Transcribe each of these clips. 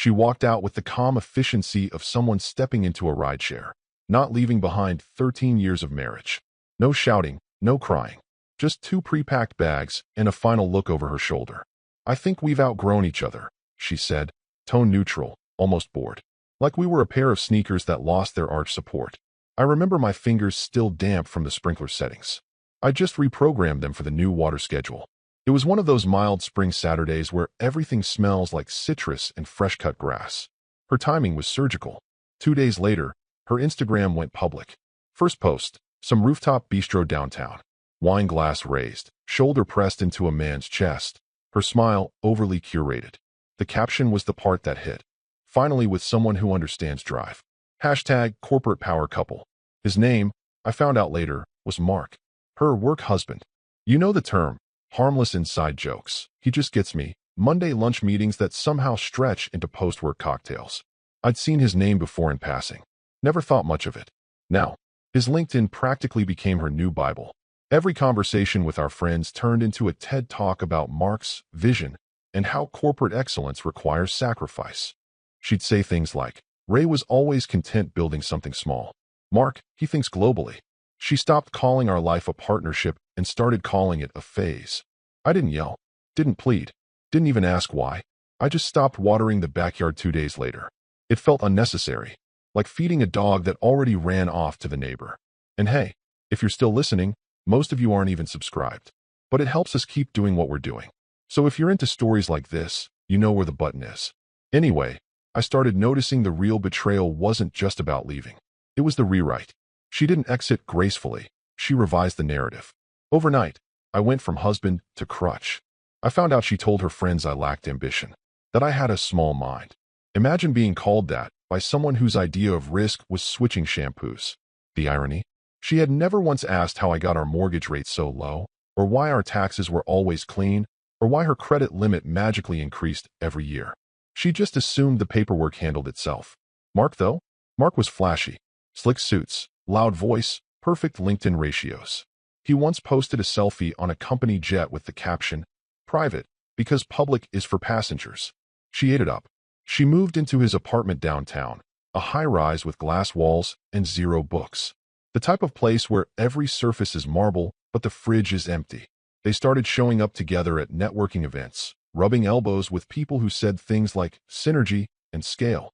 She walked out with the calm efficiency of someone stepping into a rideshare, not leaving behind 13 years of marriage. No shouting, no crying. Just two pre-packed bags and a final look over her shoulder. "I think we've outgrown each other," she said, tone neutral, almost bored. Like we were a pair of sneakers that lost their arch support. I remember my fingers still damp from the sprinkler settings. I just reprogrammed them for the new water schedule. It was one of those mild spring Saturdays where everything smells like citrus and fresh-cut grass. Her timing was surgical. 2 days later, her Instagram went public. First post, some rooftop bistro downtown. Wine glass raised, shoulder pressed into a man's chest. Her smile overly curated. The caption was the part that hit. "Finally with someone who understands drive." Hashtag corporate power couple. His name, I found out later, was Mark. Her work husband. You know the term. Harmless inside jokes. He just gets me. Monday lunch meetings that somehow stretch into post-work cocktails. I'd seen his name before in passing. Never thought much of it. Now, his LinkedIn practically became her new Bible. Every conversation with our friends turned into a TED Talk about Mark's vision and how corporate excellence requires sacrifice. She'd say things like, "Ray was always content building something small. Mark, he thinks globally." She stopped calling our life a partnership and started calling it a phase. I didn't yell, didn't plead, didn't even ask why. I just stopped watering the backyard 2 days later. It felt unnecessary, like feeding a dog that already ran off to the neighbor. And hey, if you're still listening, most of you aren't even subscribed. But it helps us keep doing what we're doing. So if you're into stories like this, you know where the button is. Anyway, I started noticing the real betrayal wasn't just about leaving. It was the rewrite. She didn't exit gracefully. She revised the narrative. Overnight, I went from husband to crutch. I found out she told her friends I lacked ambition, that I had a small mind. Imagine being called that by someone whose idea of risk was switching shampoos. The irony? She had never once asked how I got our mortgage rate so low, or why our taxes were always clean, or why her credit limit magically increased every year. She just assumed the paperwork handled itself. Mark, though? Mark was flashy. Slick suits, loud voice, perfect LinkedIn ratios. He once posted a selfie on a company jet with the caption, "Private, because public is for passengers." She ate it up. She moved into his apartment downtown, a high-rise with glass walls and 0 books. The type of place where every surface is marble, but the fridge is empty. They started showing up together at networking events, rubbing elbows with people who said things like synergy and scale.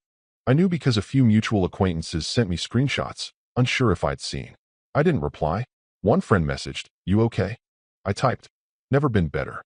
I knew because a few mutual acquaintances sent me screenshots, unsure if I'd seen. I didn't reply. One friend messaged, "You okay?" I typed, "Never been better."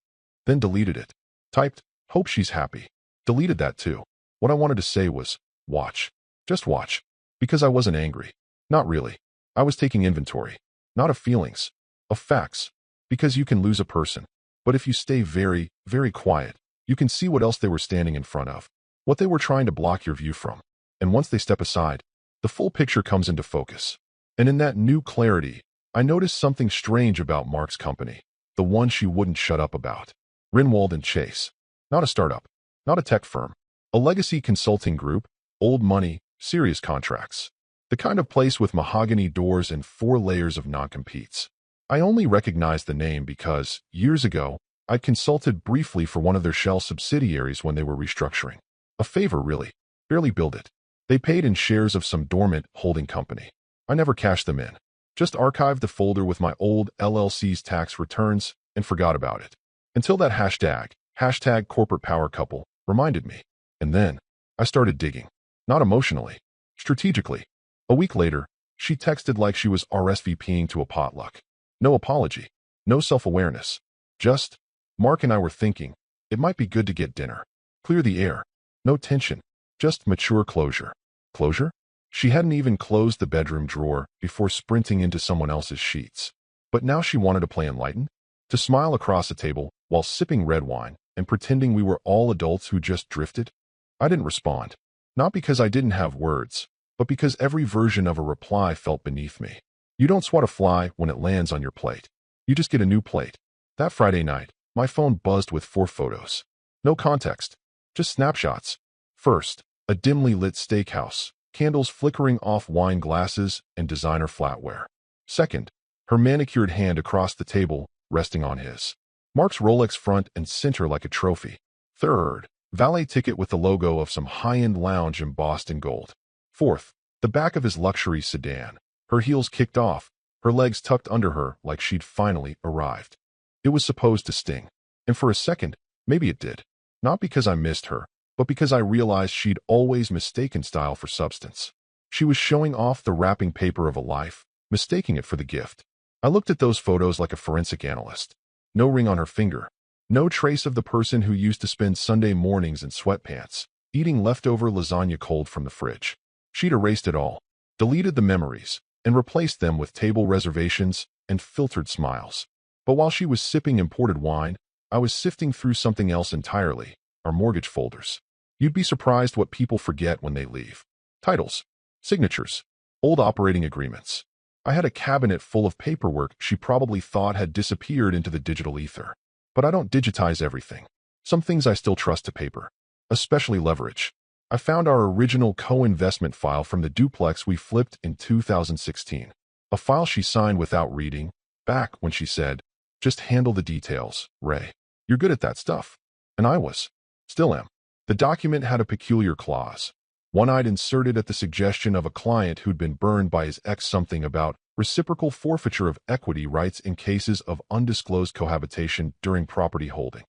Then deleted it. Typed, "Hope she's happy." Deleted that too. What I wanted to say was, watch. Just watch. Because I wasn't angry. Not really. I was taking inventory. Not of feelings. Of facts. Because you can lose a person. But if you stay very, very quiet, you can see what else they were standing in front of. What they were trying to block your view from. And once they step aside, the full picture comes into focus. And in that new clarity, I noticed something strange about Mark's company. The one she wouldn't shut up about. Rinwald and Chase. Not a startup. Not a tech firm. A legacy consulting group. Old money, serious contracts. The kind of place with mahogany doors and 4 layers of non-competes. I only recognized the name because, years ago, I'd consulted briefly for one of their shell subsidiaries when they were restructuring. A favor, really. Barely billed it. They paid in shares of some dormant holding company. I never cashed them in. Just archived the folder with my old LLC's tax returns and forgot about it. Until that hashtag corporate power couple, reminded me. And then, I started digging. Not emotionally. Strategically. A week later, she texted like she was RSVPing to a potluck. No apology. No self-awareness. Just, Mark and I were thinking, it might be good to get dinner. Clear the air. No tension. Just mature closure. Closure? She hadn't even closed the bedroom drawer before sprinting into someone else's sheets. But now she wanted to play enlightened? To smile across a table while sipping red wine and pretending we were all adults who just drifted? I didn't respond. Not because I didn't have words, but because every version of a reply felt beneath me. You don't swat a fly when it lands on your plate. You just get a new plate. That Friday night, my phone buzzed with 4 photos. No context. Just snapshots. First, a dimly lit steakhouse, candles flickering off wine glasses and designer flatware. Second, her manicured hand across the table, resting on his. Mark's Rolex front and center like a trophy. Third, Valet ticket with the logo of some high-end lounge embossed in gold. Fourth, the back of his luxury sedan. Her heels kicked off, her legs tucked under her like she'd finally arrived. It was supposed to sting. And for a second, maybe it did. Not because I missed her, but because I realized she'd always mistaken style for substance. She was showing off the wrapping paper of a life, mistaking it for the gift. I looked at those photos like a forensic analyst. No ring on her finger. No trace of the person who used to spend Sunday mornings in sweatpants, eating leftover lasagna cold from the fridge. She'd erased it all, deleted the memories, and replaced them with table reservations and filtered smiles. But while she was sipping imported wine, I was sifting through something else entirely, our mortgage folders. You'd be surprised what people forget when they leave. Titles, signatures, old operating agreements. I had a cabinet full of paperwork she probably thought had disappeared into the digital ether. But I don't digitize everything. Some things I still trust to paper, especially leverage. I found our original co-investment file from the duplex we flipped in 2016. A file she signed without reading, back when she said, "Just handle the details, Ray. You're good at that stuff." And I was. Still am. The document had a peculiar clause. One I'd inserted at the suggestion of a client who'd been burned by his ex, something about reciprocal forfeiture of equity rights in cases of undisclosed cohabitation during property holding.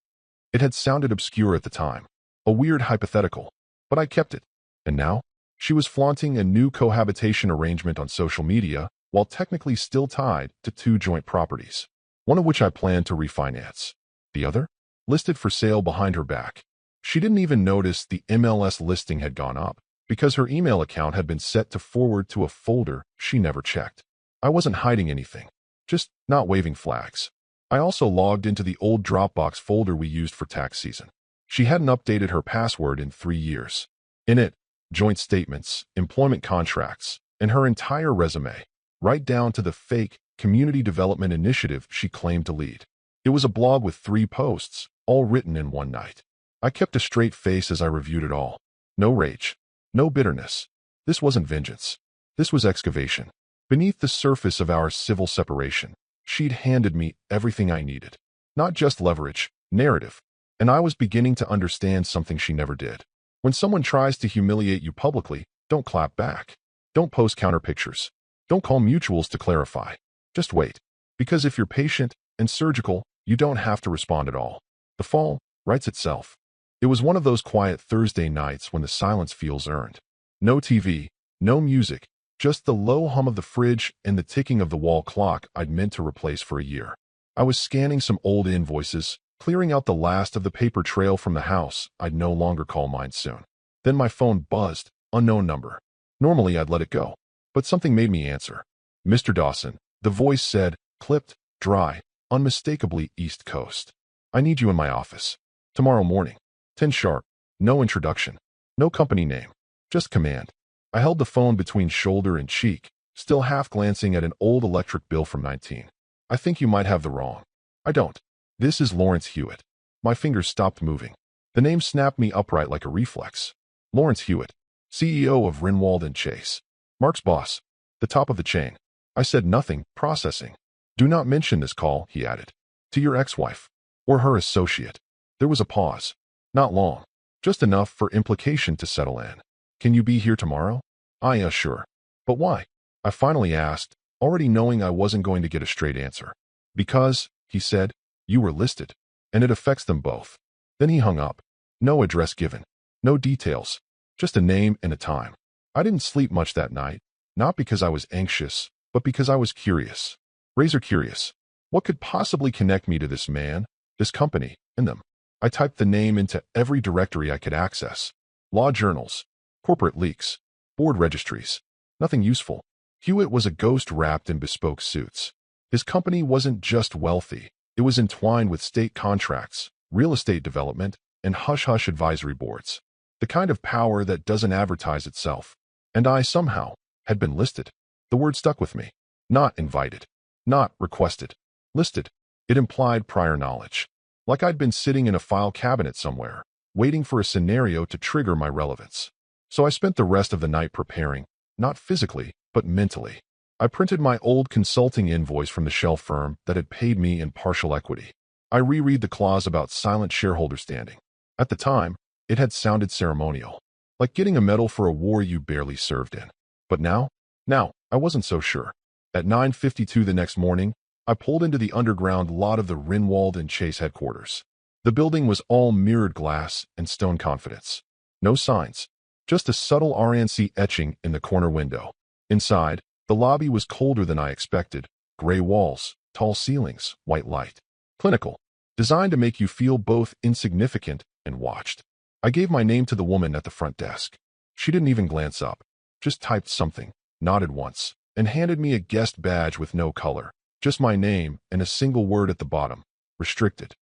It had sounded obscure at the time, a weird hypothetical, but I kept it. And now, she was flaunting a new cohabitation arrangement on social media while technically still tied to two joint properties, one of which I planned to refinance. The other, listed for sale behind her back. She didn't even notice the MLS listing had gone up because her email account had been set to forward to a folder she never checked. I wasn't hiding anything, just not waving flags. I also logged into the old Dropbox folder we used for tax season. She hadn't updated her password in 3 years. In it, joint statements, employment contracts, and her entire resume, right down to the fake community development initiative she claimed to lead. It was a blog with 3 posts, all written in one night. I kept a straight face as I reviewed it all. No rage. No bitterness. This wasn't vengeance. This was excavation. Beneath the surface of our civil separation, she'd handed me everything I needed. Not just leverage, narrative. And I was beginning to understand something she never did. When someone tries to humiliate you publicly, don't clap back. Don't post counter pictures. Don't call mutuals to clarify. Just wait. Because if you're patient and surgical, you don't have to respond at all. The fall writes itself. It was one of those quiet Thursday nights when the silence feels earned. No TV, no music, just the low hum of the fridge and the ticking of the wall clock I'd meant to replace for a year. I was scanning some old invoices, clearing out the last of the paper trail from the house I'd no longer call mine soon. Then my phone buzzed, unknown number. Normally I'd let it go, but something made me answer. "Mr. Dawson," the voice said, clipped, dry, unmistakably East Coast. "I need you in my office. Tomorrow morning. 10 sharp. No introduction. No company name. Just command." I held the phone between shoulder and cheek, still half glancing at an old electric bill from 19. "I think you might have the wrong." "I don't. This is Lawrence Hewitt." My fingers stopped moving. The name snapped me upright like a reflex. Lawrence Hewitt, CEO of Rinwald and Chase. Mark's boss. The top of the chain. I said nothing, processing. "Do not mention this call," he added. "To your ex-wife. Or her associate." There was a pause. Not long. Just enough for implication to settle in. "Can you be here tomorrow?" Sure. "But why?" I finally asked, already knowing I wasn't going to get a straight answer. "Because," he said, "you were listed, and it affects them both." Then he hung up. No address given. No details. Just a name and a time. I didn't sleep much that night, not because I was anxious, but because I was curious. Razor curious. What could possibly connect me to this man, this company, and them? I typed the name into every directory I could access. Law journals, corporate leaks, board registries. Nothing useful. Hewitt was a ghost wrapped in bespoke suits. His company wasn't just wealthy. It was entwined with state contracts, real estate development, and hush-hush advisory boards. The kind of power that doesn't advertise itself. And I, somehow, had been listed. The word stuck with me. Not invited. Not requested. Listed. It implied prior knowledge. Like I'd been sitting in a file cabinet somewhere, waiting for a scenario to trigger my relevance. So I spent the rest of the night preparing, not physically, but mentally. I printed my old consulting invoice from the shell firm that had paid me in partial equity. I reread the clause about silent shareholder standing. At the time, It had sounded ceremonial, like getting a medal for a war you barely served in. But now, I wasn't so sure. At 9:52 the next morning, I pulled into the underground lot of the Rinwald and Chase headquarters. The building was all mirrored glass and stone confidence. No signs, just a subtle RNC etching in the corner window. Inside, the lobby was colder than I expected. Gray walls, tall ceilings, white light. Clinical. Designed to make you feel both insignificant and watched. I gave my name to the woman at the front desk. She didn't even glance up, just typed something, nodded once, and handed me a guest badge with no color. Just my name and a single word at the bottom. Restricted.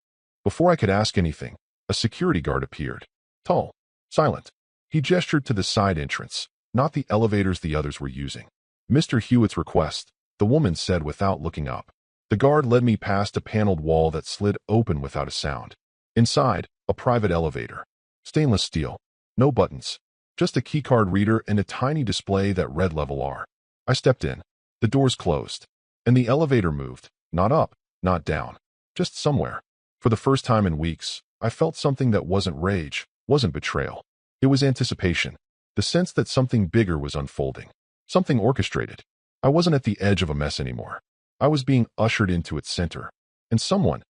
Before I could ask anything, a security guard appeared. Tall, silent. He gestured to the side entrance, not the elevators the others were using. Mr. Hewitt's request, the woman said without looking up. The guard led me past a paneled wall that slid open without a sound. Inside, a private elevator. Stainless steel. No buttons. Just a keycard reader and a tiny display that read level R. I stepped in. The doors closed. And the elevator moved. Not up, not down. Just somewhere. For the first time in weeks, I felt something that wasn't rage, wasn't betrayal. It was anticipation. The sense that something bigger was unfolding. Something orchestrated. I wasn't at the edge of a mess anymore. I was being ushered into its center. And someone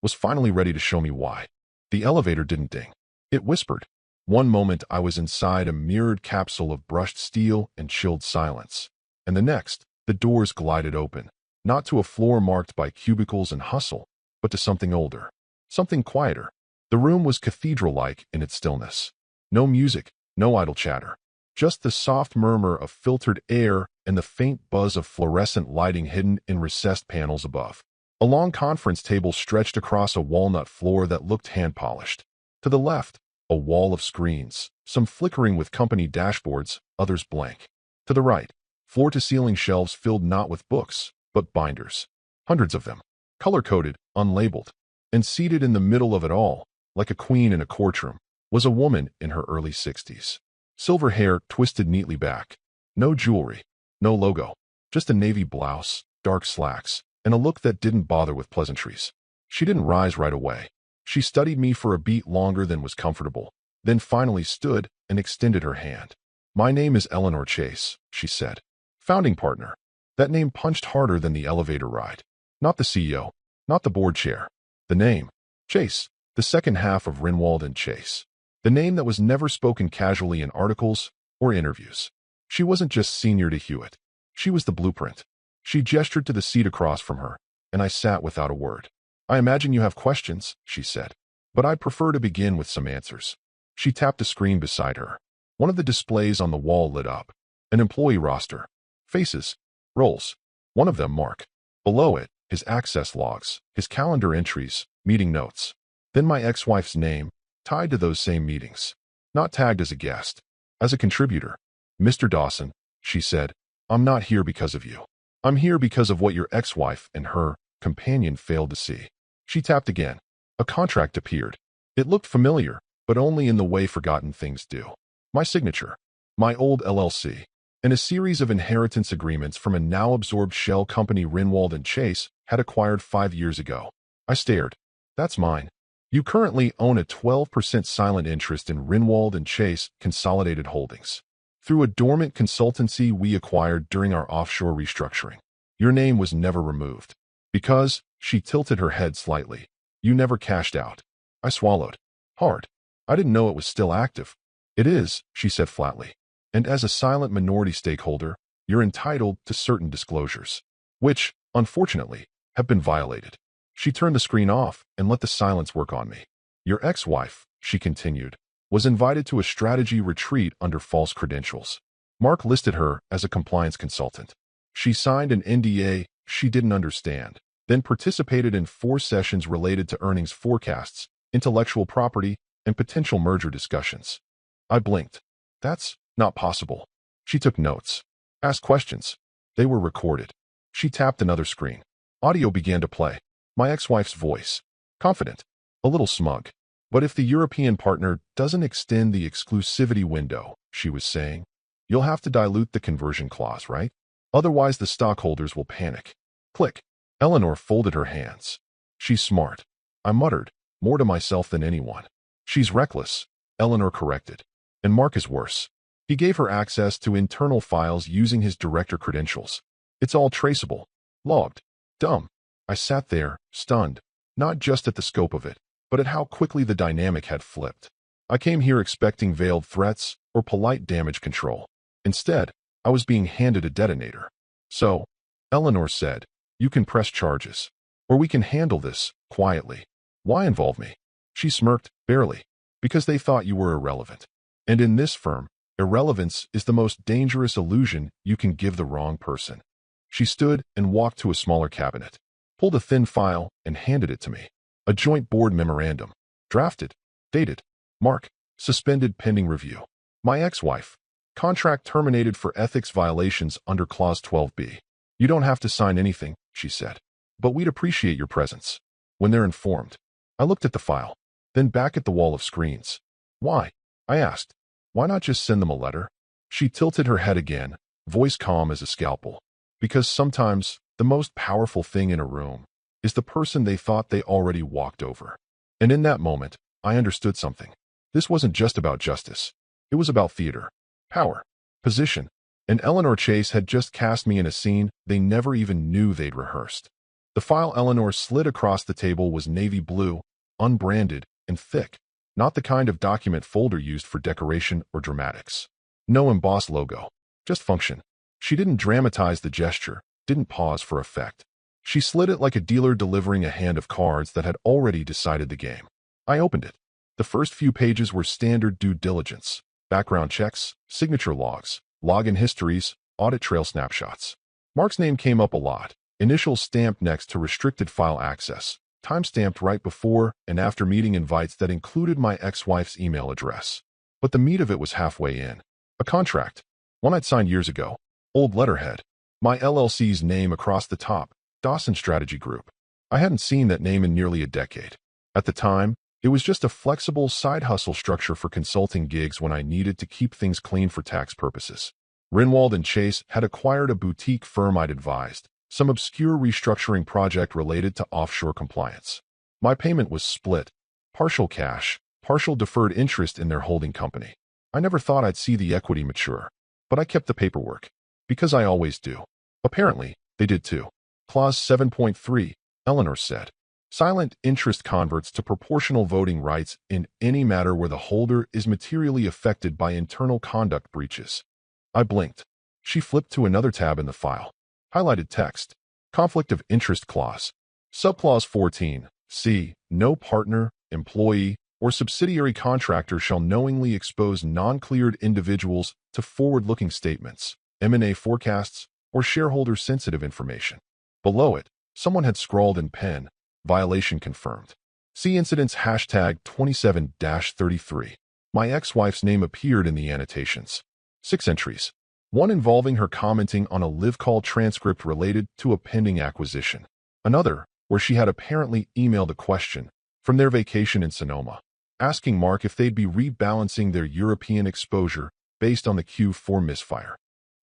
was finally ready to show me why. The elevator didn't ding. It whispered. One moment I was inside a mirrored capsule of brushed steel and chilled silence. And the next, the doors glided open. Not to a floor marked by cubicles and hustle, but to something older. Something quieter. The room was cathedral-like in its stillness. No music, no idle chatter. Just the soft murmur of filtered air and the faint buzz of fluorescent lighting hidden in recessed panels above. A long conference table stretched across a walnut floor that looked hand-polished. To the left, a wall of screens, some flickering with company dashboards, others blank. To the right, floor-to-ceiling shelves filled not with books, but binders. Hundreds of them, color-coded, unlabeled. And seated in the middle of it all, like a queen in a courtroom, was a woman in her early 60s. Silver hair twisted neatly back. No jewelry, no logo, just a navy blouse, dark slacks, and a look that didn't bother with pleasantries. She didn't rise right away. She studied me for a beat longer than was comfortable, then finally stood and extended her hand. My name is Eleanor Chase, she said. Founding partner. That name punched harder than the elevator ride. Not the CEO, not the board chair. The name, Chase, the second half of Rinwald and Chase. The name that was never spoken casually in articles or interviews. She wasn't just senior to Hewitt. She was the blueprint. She gestured to the seat across from her, and I sat without a word. I imagine you have questions, she said, but I'd prefer to begin with some answers. She tapped a screen beside her. One of the displays on the wall lit up. An employee roster. Faces. Roles. One of them Mark. Below it, his access logs, his calendar entries, meeting notes. Then my ex-wife's name, tied to those same meetings. Not tagged as a guest. As a contributor. Mr. Dawson, she said, I'm not here because of you. I'm here because of what your ex-wife and her companion failed to see. She tapped again. A contract appeared. It looked familiar, but only in the way forgotten things do. My signature. My old LLC. And a series of inheritance agreements from a now-absorbed shell company Rinwald and Chase had acquired 5 years ago. I stared. That's mine. You currently own a 12% silent interest in Rinwald and Chase Consolidated Holdings. Through a dormant consultancy we acquired during our offshore restructuring. Your name was never removed. Because, she tilted her head slightly, you never cashed out. I swallowed. Hard. I didn't know it was still active. It is, she said flatly. And as a silent minority stakeholder, you're entitled to certain disclosures, which, unfortunately, have been violated. She turned the screen off and let the silence work on me. Your ex-wife, she continued, was invited to a strategy retreat under false credentials. Mark listed her as a compliance consultant. She signed an NDA she didn't understand, then participated in 4 sessions related to earnings forecasts, intellectual property, and potential merger discussions. I blinked. That's not possible. She took notes. Asked questions. They were recorded. She tapped another screen. Audio began to play. My ex-wife's voice. Confident. A little smug. But if the European partner doesn't extend the exclusivity window, she was saying, you'll have to dilute the conversion clause, right? Otherwise the stockholders will panic. Click. Eleanor folded her hands. She's smart. I muttered, more to myself than anyone. She's reckless, Eleanor corrected. And Mark is worse. He gave her access to internal files using his director credentials. It's all traceable. Logged. Dumb. I sat there, stunned, not just at the scope of it, but at how quickly the dynamic had flipped. I came here expecting veiled threats or polite damage control. Instead, I was being handed a detonator. So, Eleanor said, you can press charges. Or we can handle this, quietly. Why involve me? She smirked, barely. Because they thought you were irrelevant. And in this firm, irrelevance is the most dangerous illusion you can give the wrong person. She stood and walked to a smaller cabinet, pulled a thin file, and handed it to me. A joint board memorandum. Drafted. Dated. Mark. Suspended pending review. My ex-wife. Contract terminated for ethics violations under Clause 12B. You don't have to sign anything, she said. But we'd appreciate your presence. When they're informed. I looked at the file, then back at the wall of screens. Why? I asked. Why not just send them a letter? She tilted her head again, voice calm as a scalpel. Because sometimes, the most powerful thing in a room is the person they thought they already walked over. And in that moment, I understood something. This wasn't just about justice. It was about theater, power, position, and Eleanor Chase had just cast me in a scene they never even knew they'd rehearsed. The file Eleanor slid across the table was navy blue, unbranded, and thick, not the kind of document folder used for decoration or dramatics. No embossed logo, just function. She didn't dramatize the gesture, didn't pause for effect. She slid it like a dealer delivering a hand of cards that had already decided the game. I opened it. The first few pages were standard due diligence, background checks, signature logs, login histories, audit trail snapshots. Mark's name came up a lot, initials stamped next to restricted file access, time-stamped right before and after meeting invites that included my ex-wife's email address. But the meat of it was halfway in. A contract, one I'd signed years ago, old letterhead, my LLC's name across the top, Dawson Strategy Group. I hadn't seen that name in nearly a decade. At the time, it was just a flexible side hustle structure for consulting gigs when I needed to keep things clean for tax purposes. Rinwald and Chase had acquired a boutique firm I'd advised, some obscure restructuring project related to offshore compliance. My payment was split, partial cash, partial deferred interest in their holding company. I never thought I'd see the equity mature, but I kept the paperwork, because I always do. Apparently, they did too. Clause 7.3, Eleanor said. Silent interest converts to proportional voting rights in any matter where the holder is materially affected by internal conduct breaches. I blinked. She flipped to another tab in the file. Highlighted text. Conflict of interest clause. Subclause 14. C. No partner, employee, or subsidiary contractor shall knowingly expose non-cleared individuals to forward-looking statements, M&A forecasts, or shareholder-sensitive information. Below it, someone had scrawled in pen, violation confirmed. See incidents hashtag 27-33. My ex-wife's name appeared in the annotations. 6 entries. One involving her commenting on a live call transcript related to a pending acquisition. Another, where she had apparently emailed a question from their vacation in Sonoma, asking Mark if they'd be rebalancing their European exposure based on the Q4 misfire.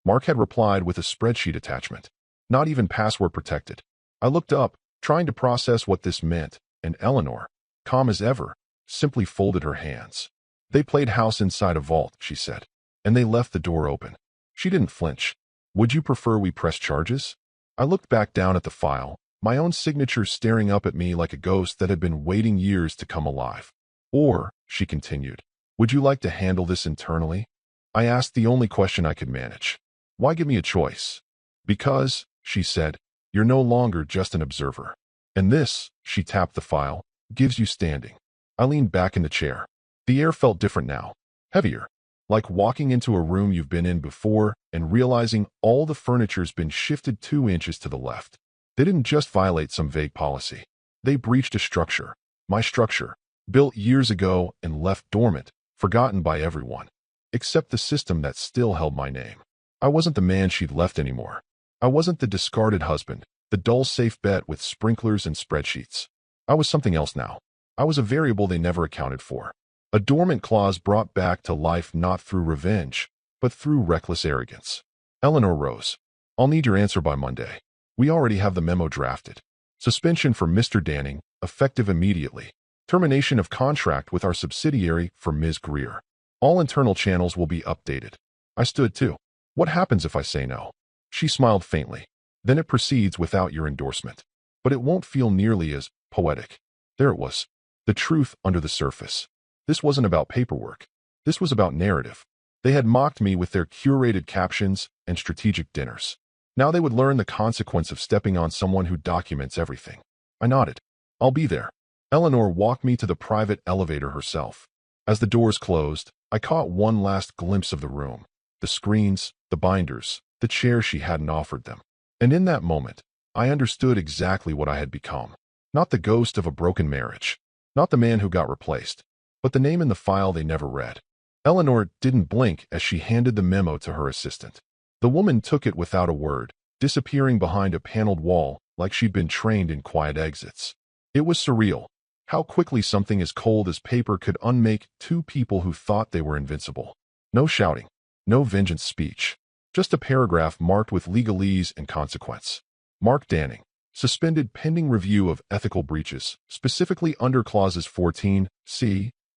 Mark had replied with a spreadsheet attachment, not even password protected. I looked up, trying to process what this meant, and Eleanor, calm as ever, simply folded her hands. They played house inside a vault, she said, and they left the door open. She didn't flinch. Would you prefer we press charges? I looked back down at the file, my own signature staring up at me like a ghost that had been waiting years to come alive. Or, she continued, would you like to handle this internally? I asked the only question I could manage. Why give me a choice? Because, she said, you're no longer just an observer. And this, she tapped the file, gives you standing. I leaned back in the chair. The air felt different now. Heavier. Like walking into a room you've been in before and realizing all the furniture's been shifted 2 inches to the left. They didn't just violate some vague policy. They breached a structure. My structure. Built years ago and left dormant, forgotten by everyone. Except the system that still held my name. I wasn't the man she'd left anymore. I wasn't the discarded husband, the dull safe bet with sprinklers and spreadsheets. I was something else now. I was a variable they never accounted for. A dormant clause brought back to life not through revenge, but through reckless arrogance. Eleanor rose. I'll need your answer by Monday. We already have the memo drafted. Suspension for Mr. Danning, effective immediately. Termination of contract with our subsidiary for Ms. Greer. All internal channels will be updated. I stood too. What happens if I say no? She smiled faintly. Then it proceeds without your endorsement. But it won't feel nearly as poetic. There it was. The truth under the surface. This wasn't about paperwork. This was about narrative. They had mocked me with their curated captions and strategic dinners. Now they would learn the consequence of stepping on someone who documents everything. I nodded. I'll be there. Eleanor walked me to the private elevator herself. As the doors closed, I caught one last glimpse of the room. The screens, the binders, the chairs she hadn't offered them. And in that moment, I understood exactly what I had become. Not the ghost of a broken marriage. Not the man who got replaced. But the name in the file they never read. Eleanor didn't blink as she handed the memo to her assistant. The woman took it without a word, disappearing behind a paneled wall like she'd been trained in quiet exits. It was surreal. How quickly something as cold as paper could unmake two people who thought they were invincible. No shouting. No vengeance speech. Just a paragraph marked with legalese and consequence. Mark Danning. Suspended pending review of ethical breaches, specifically under clauses 14c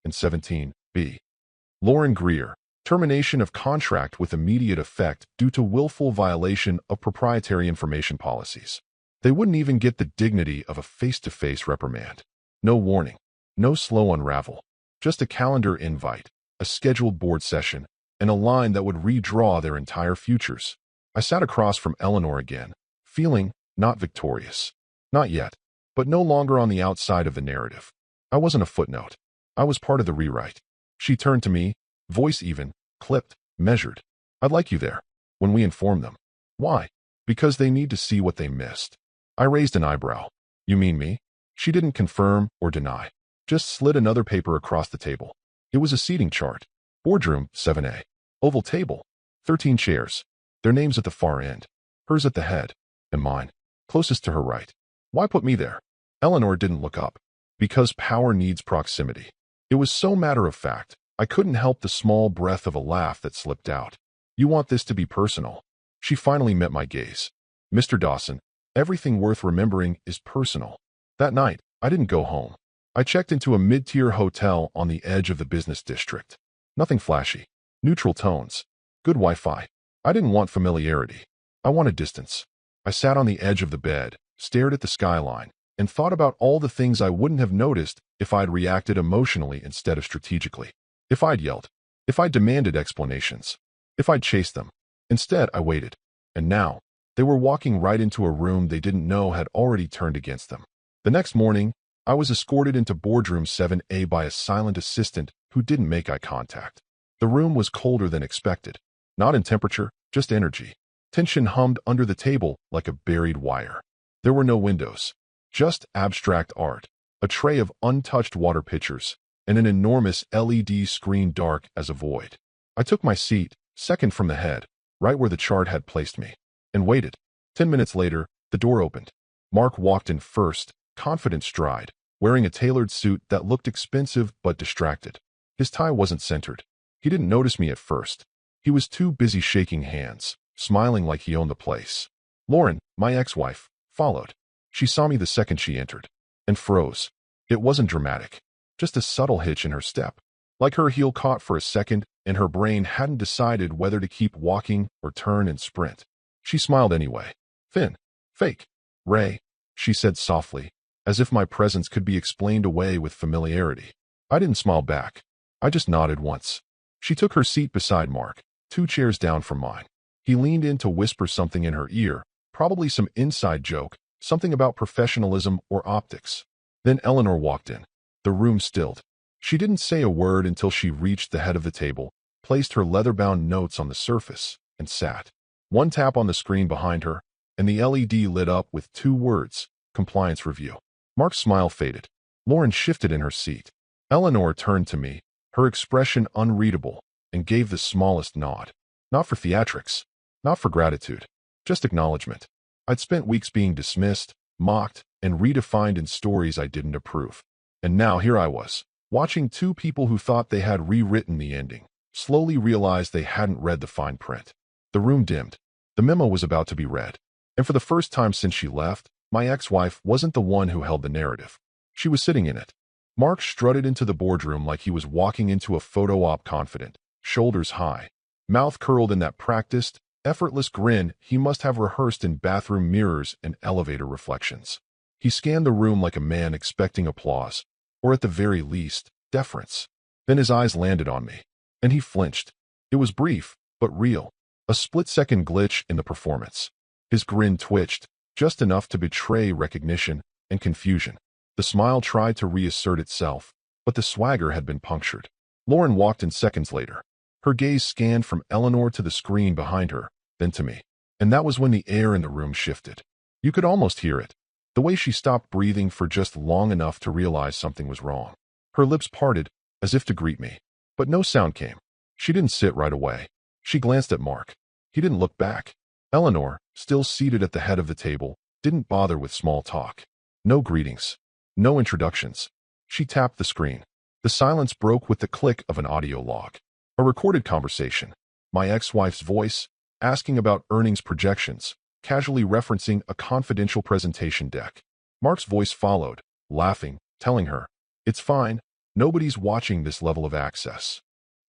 and 17b. Lauren Greer. Termination of contract with immediate effect due to willful violation of proprietary information policies. They wouldn't even get the dignity of a face-to-face reprimand. No warning. No slow unravel. Just a calendar invite, a scheduled board session, and a line that would redraw their entire futures. I sat across from Eleanor again, feeling not victorious. Not yet, but no longer on the outside of the narrative. I wasn't a footnote. I was part of the rewrite. She turned to me, voice even, clipped, measured. I'd like you there, when we inform them. Why? Because they need to see what they missed. I raised an eyebrow. You mean me? She didn't confirm or deny, just slid another paper across the table. It was a seating chart. Boardroom, 7A. Oval table. 13 chairs. Their names at the far end. Hers at the head. And mine, closest to her right. Why put me there? Eleanor didn't look up. Because power needs proximity. It was so matter of fact, I couldn't help the small breath of a laugh that slipped out. You want this to be personal. She finally met my gaze. Mr. Dawson, everything worth remembering is personal. That night, I didn't go home. I checked into a mid-tier hotel on the edge of the business district. Nothing flashy. Neutral tones. Good Wi-Fi. I didn't want familiarity. I wanted distance. I sat on the edge of the bed, stared at the skyline, and thought about all the things I wouldn't have noticed if I'd reacted emotionally instead of strategically. If I'd yelled. If I'd demanded explanations. If I'd chased them. Instead, I waited. And now, they were walking right into a room they didn't know had already turned against them. The next morning, I was escorted into boardroom 7A by a silent assistant who didn't make eye contact. The room was colder than expected. Not in temperature, just energy. Tension hummed under the table like a buried wire. There were no windows. Just abstract art. A tray of untouched water pitchers, and an enormous LED screen dark as a void. I took my seat, second from the head, right where the chart had placed me, and waited. 10 minutes later, the door opened. Mark walked in first, confident stride, wearing a tailored suit that looked expensive but distracted. His tie wasn't centered. He didn't notice me at first. He was too busy shaking hands, smiling like he owned the place. Lauren, my ex-wife, followed. She saw me the second she entered, and froze. It wasn't dramatic, just a subtle hitch in her step. Like her heel caught for a second, and her brain hadn't decided whether to keep walking or turn and sprint. She smiled anyway. Thin. Fake. Ray, she said softly, as if my presence could be explained away with familiarity. I didn't smile back. I just nodded once. She took her seat beside Mark, 2 chairs down from mine. He leaned in to whisper something in her ear, probably some inside joke, something about professionalism or optics. Then Eleanor walked in. The room stilled. She didn't say a word until she reached the head of the table, placed her leather-bound notes on the surface, and sat. One tap on the screen behind her, and the LED lit up with 2 words, compliance review. Mark's smile faded. Lauren shifted in her seat. Eleanor turned to me, her expression unreadable, and gave the smallest nod. Not for theatrics. Not for gratitude. Just acknowledgement. I'd spent weeks being dismissed, mocked, and redefined in stories I didn't approve. And now here I was, watching 2 people who thought they had rewritten the ending, slowly realize they hadn't read the fine print. The room dimmed. The memo was about to be read. And for the first time since she left, my ex-wife wasn't the one who held the narrative. She was sitting in it. Mark strutted into the boardroom like he was walking into a photo op, confident, shoulders high, mouth curled in that practiced, effortless grin he must have rehearsed in bathroom mirrors and elevator reflections. He scanned the room like a man expecting applause, or at the very least, deference. Then his eyes landed on me, and he flinched. It was brief, but real, a split-second glitch in the performance. His grin twitched, just enough to betray recognition and confusion. The smile tried to reassert itself, but the swagger had been punctured. Lauren walked in seconds later. Her gaze scanned from Eleanor to the screen behind her, then to me. And that was when the air in the room shifted. You could almost hear it. The way she stopped breathing for just long enough to realize something was wrong. Her lips parted, as if to greet me. But no sound came. She didn't sit right away. She glanced at Mark. He didn't look back. Eleanor, still seated at the head of the table, didn't bother with small talk. No greetings. No introductions. She tapped the screen. The silence broke with the click of an audio log. A recorded conversation. My ex-wife's voice, asking about earnings projections, casually referencing a confidential presentation deck. Mark's voice followed, laughing, telling her, "It's fine. Nobody's watching this level of access."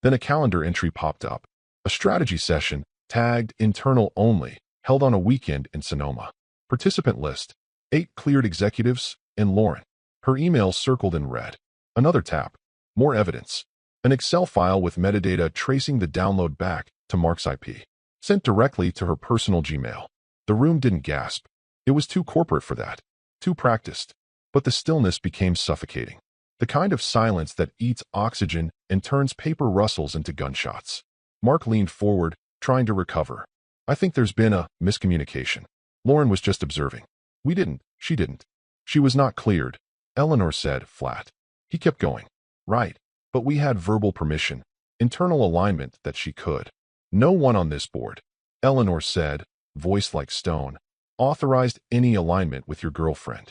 Then a calendar entry popped up. A strategy session, tagged internal only, held on a weekend in Sonoma. Participant list: 8 cleared executives, and Lauren. Her email circled in red. Another tap. More evidence. An Excel file with metadata tracing the download back to Mark's IP. Sent directly to her personal Gmail. The room didn't gasp. It was too corporate for that. Too practiced. But the stillness became suffocating. The kind of silence that eats oxygen and turns paper rustles into gunshots. Mark leaned forward, trying to recover. "I think there's been a miscommunication. Lauren was just observing. She didn't. She was not cleared," Eleanor said, flat. He kept going. "Right. But we had verbal permission, internal alignment that she could." "No one on this board," Eleanor said, voice like stone, "authorized any alignment with your girlfriend."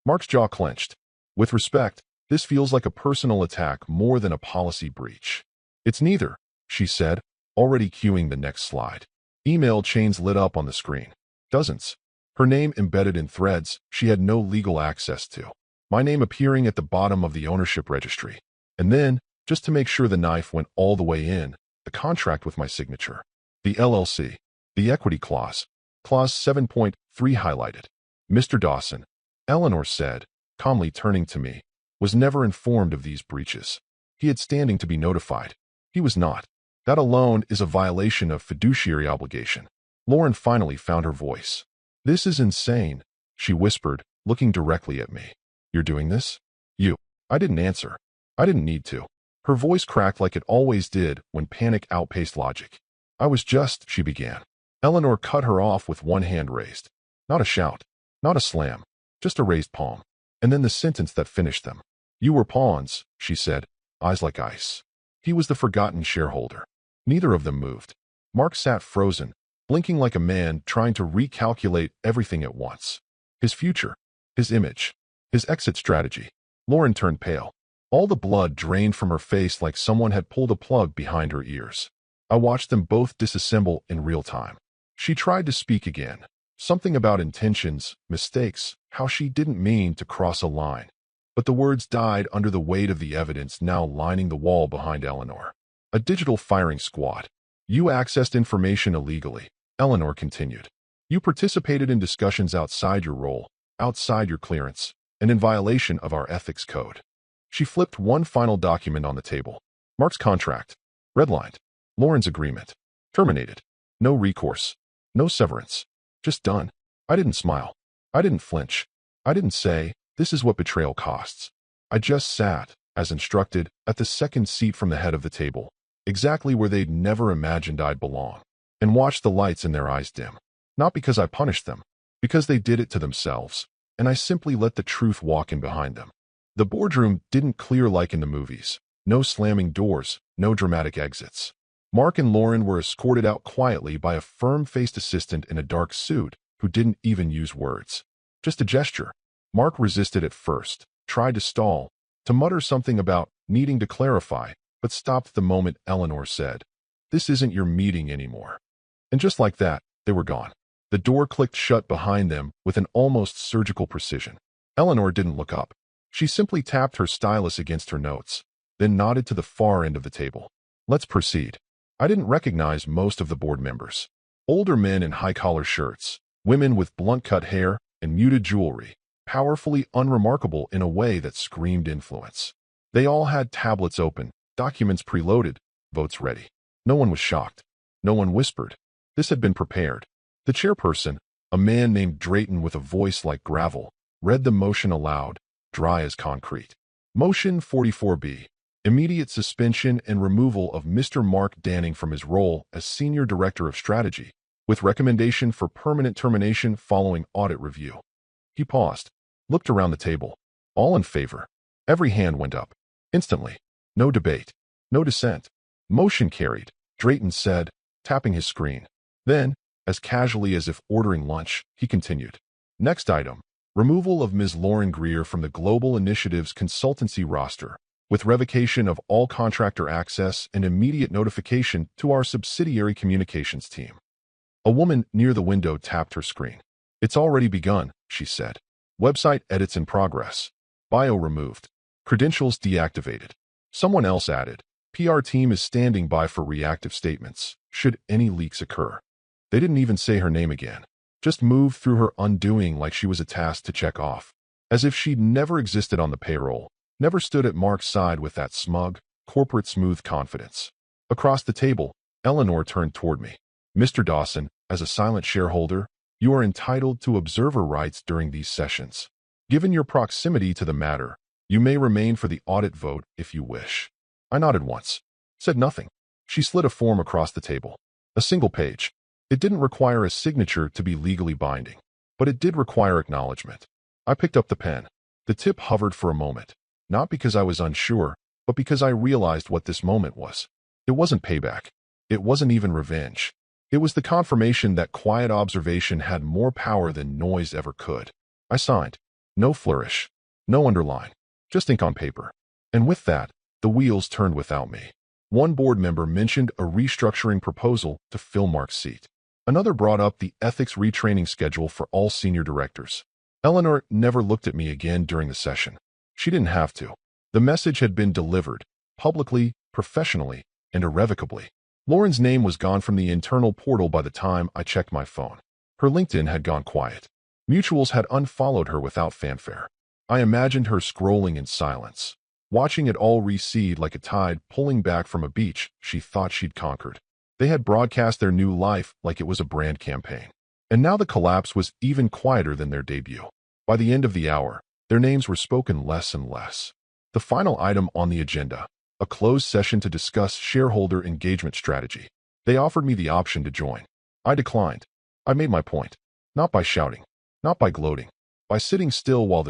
Mark's jaw clenched. "With respect, this feels like a personal attack more than a policy breach." "It's neither," she said, already cueing the next slide. Email chains lit up on the screen. Dozens. Her name embedded in threads she had no legal access to. My name appearing at the bottom of the ownership registry. And then, just to make sure the knife went all the way in, the contract with my signature. The LLC. The equity clause. Clause 7.3 highlighted. "Mr. Dawson," Eleanor said, calmly turning to me, "was never informed of these breaches. He had standing to be notified. He was not. That alone is a violation of fiduciary obligation." Lauren finally found her voice. "This is insane," she whispered, looking directly at me. "You're doing this? You." I didn't answer. I didn't need to. Her voice cracked like it always did when panic outpaced logic. She began. Eleanor cut her off with one hand raised. Not a shout. Not a slam. Just a raised palm. And then the sentence that finished them. "You were pawns," she said, eyes like ice. He was the forgotten shareholder. Neither of them moved. Mark sat frozen, blinking like a man trying to recalculate everything at once. His future. His image. His exit strategy. Lauren turned pale. All the blood drained from her face like someone had pulled a plug behind her ears. I watched them both disassemble in real time. She tried to speak again. Something about intentions, mistakes, how she didn't mean to cross a line. But the words died under the weight of the evidence now lining the wall behind Eleanor. A digital firing squad. "You accessed information illegally," Eleanor continued. "You participated in discussions outside your role, outside your clearance, and in violation of our ethics code." She flipped one final document on the table. Mark's contract. Redlined. Lauren's agreement. Terminated. No recourse. No severance. Just done. I didn't smile. I didn't flinch. I didn't say, "This is what betrayal costs." I just sat, as instructed, at the second seat from the head of the table, exactly where they'd never imagined I'd belong, and watched the lights in their eyes dim. Not because I punished them, because they did it to themselves, and I simply let the truth walk in behind them. The boardroom didn't clear like in the movies. No slamming doors, no dramatic exits. Mark and Lauren were escorted out quietly by a firm-faced assistant in a dark suit who didn't even use words. Just a gesture. Mark resisted at first, tried to stall, to mutter something about needing to clarify, but stopped the moment Eleanor said, "This isn't your meeting anymore." And just like that, they were gone. The door clicked shut behind them with an almost surgical precision. Eleanor didn't look up. She simply tapped her stylus against her notes, then nodded to the far end of the table. Let's proceed. I didn't recognize most of the board members. Older men in high-collar shirts, women with blunt-cut hair and muted jewelry, powerfully unremarkable in a way that screamed influence. They all had tablets open, documents preloaded, votes ready. No one was shocked. No one whispered. This had been prepared. The chairperson, a man named Drayton with a voice like gravel, read the motion aloud, dry as concrete. Motion 44B. Immediate suspension and removal of Mr. Mark Danning from his role as Senior Director of Strategy, with recommendation for permanent termination following audit review. He paused, looked around the table. All in favor. Every hand went up. Instantly. No debate. No dissent. Motion carried, Drayton said, tapping his screen. Then, as casually as if ordering lunch, he continued. Next item. Removal of Ms. Lauren Greer from the Global Initiatives Consultancy roster, with revocation of all contractor access and immediate notification to our subsidiary communications team. A woman near the window tapped her screen. It's already begun, she said. Website edits in progress. Bio removed. Credentials deactivated. Someone else added. PR team is standing by for reactive statements, should any leaks occur. They didn't even say her name again. Just moved through her undoing like she was a task to check off. As if she'd never existed on the payroll. Never stood at Mark's side with that smug, corporate smooth confidence. Across the table, Eleanor turned toward me. Mr. Dawson, as a silent shareholder, you are entitled to observer rights during these sessions. Given your proximity to the matter, you may remain for the audit vote if you wish. I nodded once. Said nothing. She slid a form across the table. A single page. It didn't require a signature to be legally binding, but it did require acknowledgement. I picked up the pen. The tip hovered for a moment. Not because I was unsure, but because I realized what this moment was. It wasn't payback. It wasn't even revenge. It was the confirmation that quiet observation had more power than noise ever could. I signed. No flourish. No underline. Just ink on paper. And with that, the wheels turned without me. One board member mentioned a restructuring proposal to fill Mark's seat. Another brought up the ethics retraining schedule for all senior directors. Eleanor never looked at me again during the session. She didn't have to. The message had been delivered, publicly, professionally, and irrevocably. Lauren's name was gone from the internal portal by the time I checked my phone. Her LinkedIn had gone quiet. Mutuals had unfollowed her without fanfare. I imagined her scrolling in silence, watching it all recede like a tide pulling back from a beach she thought she'd conquered. They had broadcast their new life like it was a brand campaign. And now the collapse was even quieter than their debut. By the end of the hour, their names were spoken less and less. The final item on the agenda, a closed session to discuss shareholder engagement strategy. They offered me the option to join. I declined. I made my point. Not by shouting. Not by gloating. By sitting still while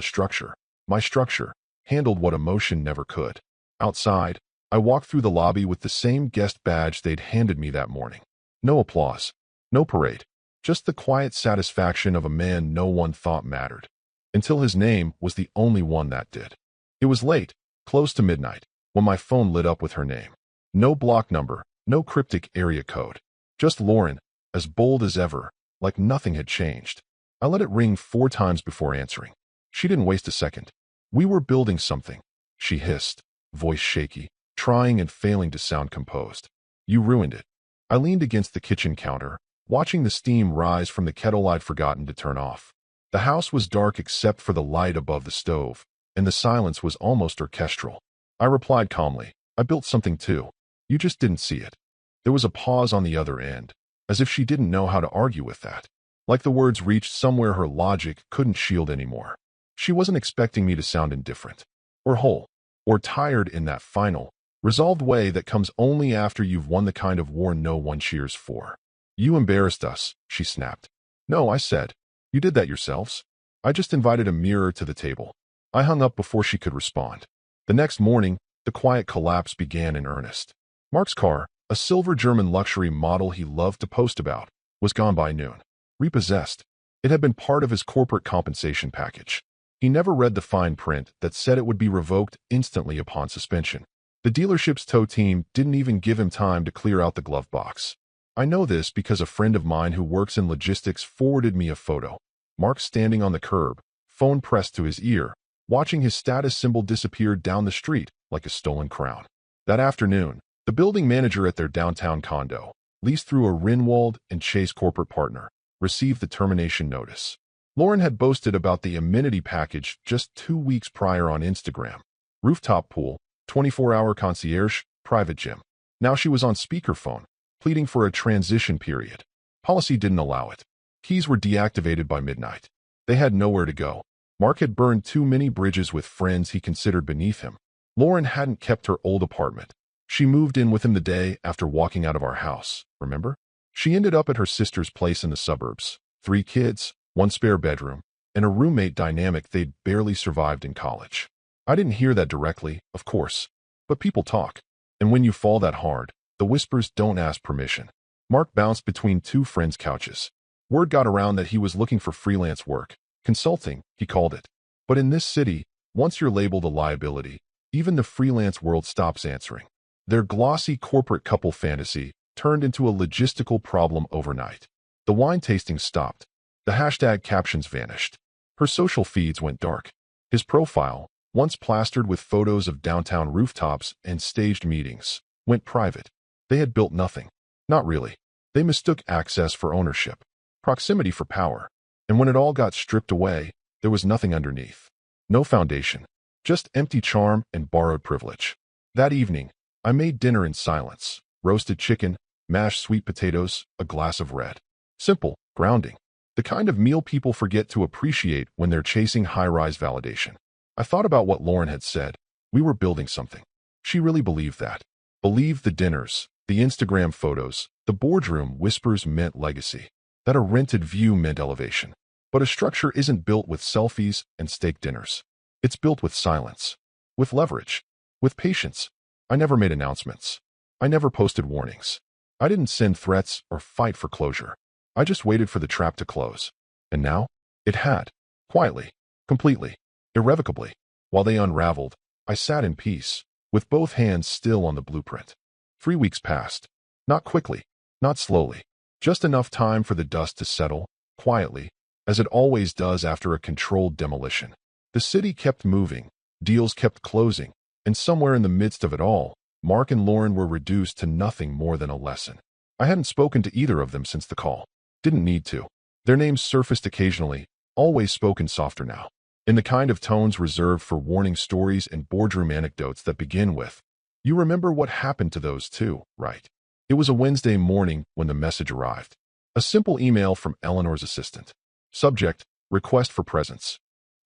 my structure, handled what emotion never could. Outside, I walked through the lobby with the same guest badge they'd handed me that morning. No applause. No parade. Just the quiet satisfaction of a man no one thought mattered. Until his name was the only one that did. It was late, close to midnight, when my phone lit up with her name. No block number, no cryptic area code. Just Lauren, as bold as ever, like nothing had changed. I let it ring 4 times before answering. She didn't waste a second. We were building something, she hissed, voice shaky, trying and failing to sound composed. You ruined it. I leaned against the kitchen counter, watching the steam rise from the kettle I'd forgotten to turn off. The house was dark except for the light above the stove, and the silence was almost orchestral. I replied calmly, I built something too. You just didn't see it. There was a pause on the other end, as if she didn't know how to argue with that. Like the words reached somewhere her logic couldn't shield anymore. She wasn't expecting me to sound indifferent, or whole, or tired in that final, resolved way that comes only after you've won the kind of war no one cheers for. You embarrassed us, she snapped. No, I said. You did that yourselves. I just invited a mirror to the table. I hung up before she could respond. The next morning, the quiet collapse began in earnest. Mark's car, a silver German luxury model he loved to post about, was gone by noon. Repossessed. It had been part of his corporate compensation package. He never read the fine print that said it would be revoked instantly upon suspension. The dealership's tow team didn't even give him time to clear out the glove box. I know this because a friend of mine who works in logistics forwarded me a photo. Mark standing on the curb, phone pressed to his ear, watching his status symbol disappear down the street like a stolen crown. That afternoon, the building manager at their downtown condo, leased through a Rinwald and Chase corporate partner, received the termination notice. Lauren had boasted about the amenity package just 2 weeks prior on Instagram. Rooftop pool, 24-hour concierge, private gym. Now she was on speakerphone, pleading for a transition period. Policy didn't allow it. Keys were deactivated by midnight. They had nowhere to go. Mark had burned too many bridges with friends he considered beneath him. Lauren hadn't kept her old apartment. She moved in with him the day after walking out of our house, remember? She ended up at her sister's place in the suburbs. 3 kids, 1 spare bedroom, and a roommate dynamic they'd barely survived in college. I didn't hear that directly, of course, but people talk. And when you fall that hard, the whispers don't ask permission. Mark bounced between 2 friends' couches. Word got around that he was looking for freelance work. Consulting, he called it. But in this city, once you're labeled a liability, even the freelance world stops answering. Their glossy corporate couple fantasy turned into a logistical problem overnight. The wine tasting stopped. The hashtag captions vanished. Her social feeds went dark. His profile, once plastered with photos of downtown rooftops and staged meetings, went private. They had built nothing. Not really. They mistook access for ownership, proximity for power. And when it all got stripped away, there was nothing underneath. No foundation. Just empty charm and borrowed privilege. That evening, I made dinner in silence. Roasted chicken, mashed sweet potatoes, a glass of red. Simple, grounding. The kind of meal people forget to appreciate when they're chasing high-rise validation. I thought about what Lauren had said. We were building something. She really believed that. Believed the dinners, the Instagram photos, the boardroom whispers meant legacy. That a rented view meant elevation. But a structure isn't built with selfies and steak dinners. It's built with silence. With leverage. With patience. I never made announcements. I never posted warnings. I didn't send threats or fight for closure. I just waited for the trap to close. And now? It had. Quietly. Completely. Irrevocably. While they unraveled, I sat in peace, with both hands still on the blueprint. 3 weeks passed. Not quickly. Not slowly. Just enough time for the dust to settle, quietly, as it always does after a controlled demolition. The city kept moving. Deals kept closing. And somewhere in the midst of it all, Mark and Lauren were reduced to nothing more than a lesson. I hadn't spoken to either of them since the call. Didn't need to. Their names surfaced occasionally, always spoken softer now, in the kind of tones reserved for warning stories and boardroom anecdotes that begin with, "You remember what happened to those two, right?" It was a Wednesday morning when the message arrived. A simple email from Eleanor's assistant. Subject, request for presence.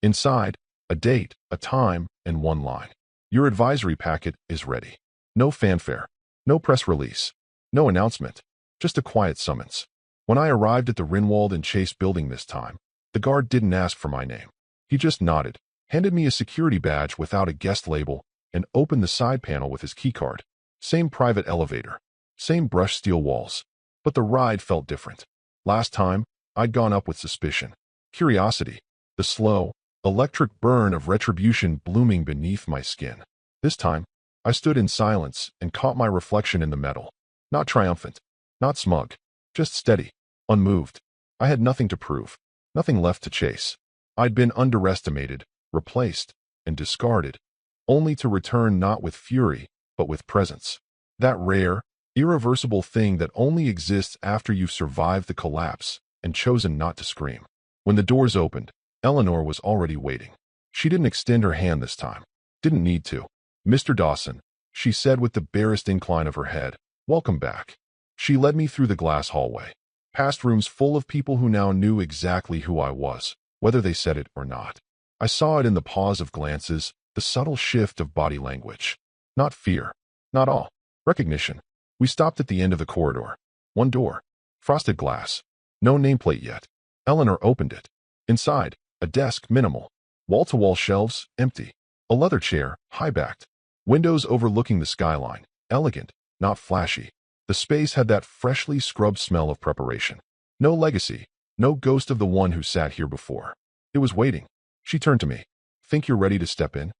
Inside, a date, a time, and 1 line. Your advisory packet is ready. No fanfare. No press release. No announcement. Just a quiet summons. When I arrived at the Rinwald and Chase building this time, the guard didn't ask for my name. He just nodded, handed me a security badge without a guest label, and opened the side panel with his keycard. Same private elevator. Same brushed steel walls. But the ride felt different. Last time, I'd gone up with suspicion. Curiosity. The slow, electric burn of retribution blooming beneath my skin. This time, I stood in silence and caught my reflection in the metal. Not triumphant. Not smug. Just steady. Unmoved. I had nothing to prove. Nothing left to chase. I'd been underestimated, replaced, and discarded, only to return not with fury, but with presence. That rare, irreversible thing that only exists after you've survived the collapse and chosen not to scream. When the doors opened, Eleanor was already waiting. She didn't extend her hand this time. Didn't need to. "Mr. Dawson," she said with the barest incline of her head, "welcome back." She led me through the glass hallway, past rooms full of people who now knew exactly who I was, whether they said it or not. I saw it in the pause of glances, the subtle shift of body language. Not fear. Not awe. Recognition. We stopped at the end of the corridor. 1 door. Frosted glass. No nameplate yet. Eleanor opened it. Inside, a desk, minimal. Wall-to-wall shelves, empty. A leather chair, high-backed. Windows overlooking the skyline. Elegant, not flashy. The space had that freshly scrubbed smell of preparation. No legacy. No ghost of the one who sat here before. It was waiting. She turned to me. "Think you're ready to step in?"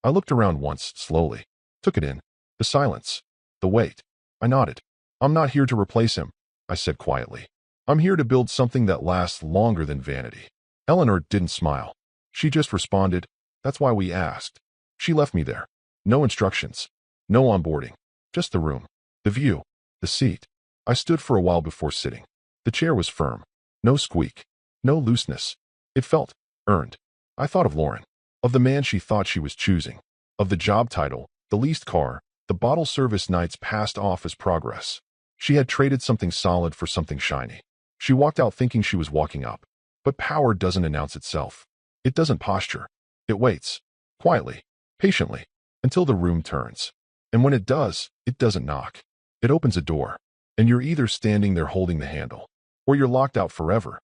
I looked around once, slowly. Took it in. The silence. The wait. I nodded. "I'm not here to replace him," I said quietly. "I'm here to build something that lasts longer than vanity." Eleanor didn't smile. She just responded, That's why we asked. She left me there. No instructions. No onboarding. Just the room. The view. The seat. I stood for a while before sitting. The chair was firm. No squeak. No looseness. It felt earned. I thought of Lauren. Of the man she thought she was choosing. Of the job title, the leased car, the bottle service nights passed off as progress. She had traded something solid for something shiny. She walked out thinking she was walking up. But power doesn't announce itself. It doesn't posture. It waits. Quietly. Patiently. Until the room turns. And when it does, it doesn't knock. It opens a door. And you're either standing there holding the handle, or you're locked out forever,